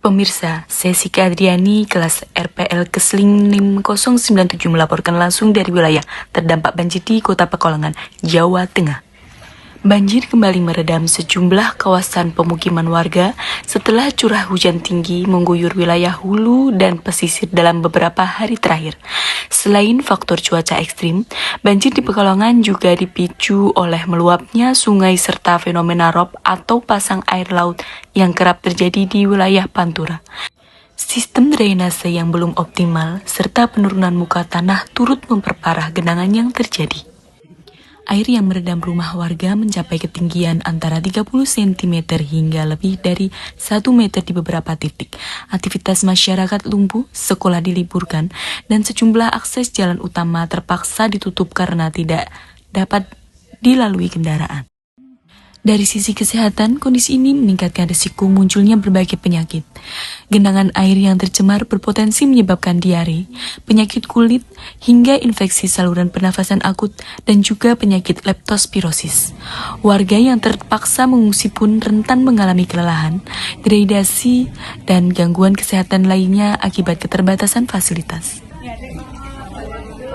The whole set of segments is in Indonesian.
Pemirsa, saya Sika Adriani, kelas RPL Kesling NIM 097 melaporkan langsung dari wilayah terdampak banjir di Kota Pekalongan, Jawa Tengah. Banjir kembali meredam sejumlah kawasan pemukiman warga setelah curah hujan tinggi mengguyur wilayah hulu dan pesisir dalam beberapa hari terakhir. Selain faktor cuaca ekstrim, banjir di Pekalongan juga dipicu oleh meluapnya sungai serta fenomena rob atau pasang air laut yang kerap terjadi di wilayah Pantura. Sistem drainase yang belum optimal serta penurunan muka tanah turut memperparah genangan yang terjadi. Air yang merendam rumah warga mencapai ketinggian antara 30 cm hingga lebih dari 1 meter di beberapa titik. Aktivitas masyarakat lumpuh, sekolah diliburkan, dan sejumlah akses jalan utama terpaksa ditutup karena tidak dapat dilalui kendaraan. Dari sisi kesehatan, kondisi ini meningkatkan risiko munculnya berbagai penyakit. Genangan air yang tercemar berpotensi menyebabkan diare, penyakit kulit, hingga infeksi saluran pernafasan akut, dan juga penyakit leptospirosis. Warga yang terpaksa mengungsi pun rentan mengalami kelelahan, dehidrasi, dan gangguan kesehatan lainnya akibat keterbatasan fasilitas.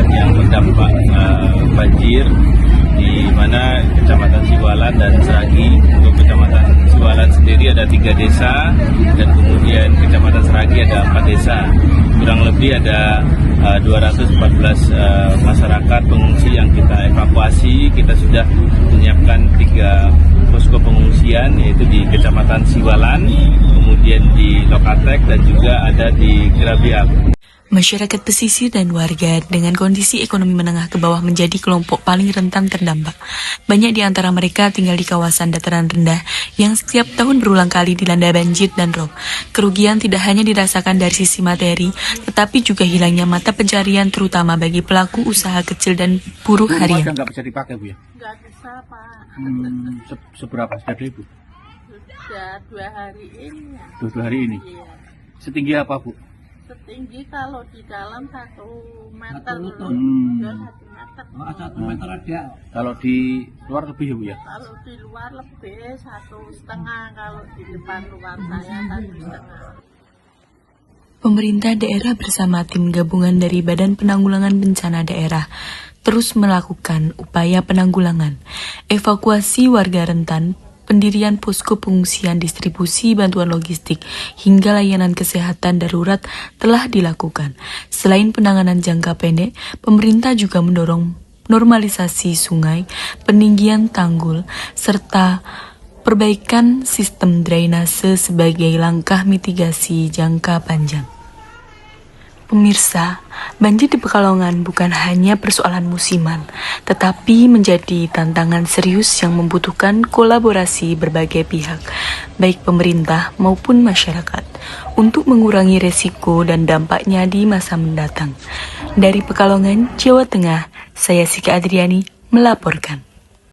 Yang terdampak banjir di mana Kecamatan Siwalan dan Seragi. Untuk Kecamatan Siwalan sendiri ada 3 desa dan kemudian Kecamatan Seragi ada 4 desa. Kurang lebih ada 214 masyarakat pengungsi yang kita evakuasi. Kita sudah menyiapkan 3 posko pengungsian, yaitu di Kecamatan Siwalan, kemudian di Lokatek, dan juga ada di Kerabiak. Masyarakat pesisir dan warga dengan kondisi ekonomi menengah ke bawah menjadi kelompok paling rentan terdampak. Banyak di antara mereka tinggal di kawasan dataran rendah yang setiap tahun berulang kali dilanda banjir dan rob. Kerugian tidak hanya dirasakan dari sisi materi, tetapi juga hilangnya mata pencarian terutama bagi pelaku usaha kecil dan buruh harian. Nggak bisa dipakai, Bu, ya? Nggak bisa, Pak. Seberapa sudah ada, Bu? Sudah 2 hari ini ya. 2 hari ini? Iya. Setinggi apa, Bu? Setinggi kalau di dalam 1 meter. Hmm. 1 meter. Oh, 1 meter ada. Kalau di luar lebih ya, Bu, ya? Kalau di luar lebih 1,5. Kalau di depan luar saya 1,5. Pemerintah daerah bersama tim gabungan dari Badan Penanggulangan Bencana Daerah terus melakukan upaya penanggulangan, evakuasi warga rentan, pendirian posko pengungsian, distribusi bantuan logistik, hingga layanan kesehatan darurat telah dilakukan. Selain penanganan jangka pendek, pemerintah juga mendorong normalisasi sungai, peninggian tanggul, serta perbaikan sistem drainase sebagai langkah mitigasi jangka panjang. Pemirsa, banjir di Pekalongan bukan hanya persoalan musiman, tetapi menjadi tantangan serius yang membutuhkan kolaborasi berbagai pihak, baik pemerintah maupun masyarakat, untuk mengurangi resiko dan dampaknya di masa mendatang. Dari Pekalongan, Jawa Tengah, saya Sika Adriani melaporkan.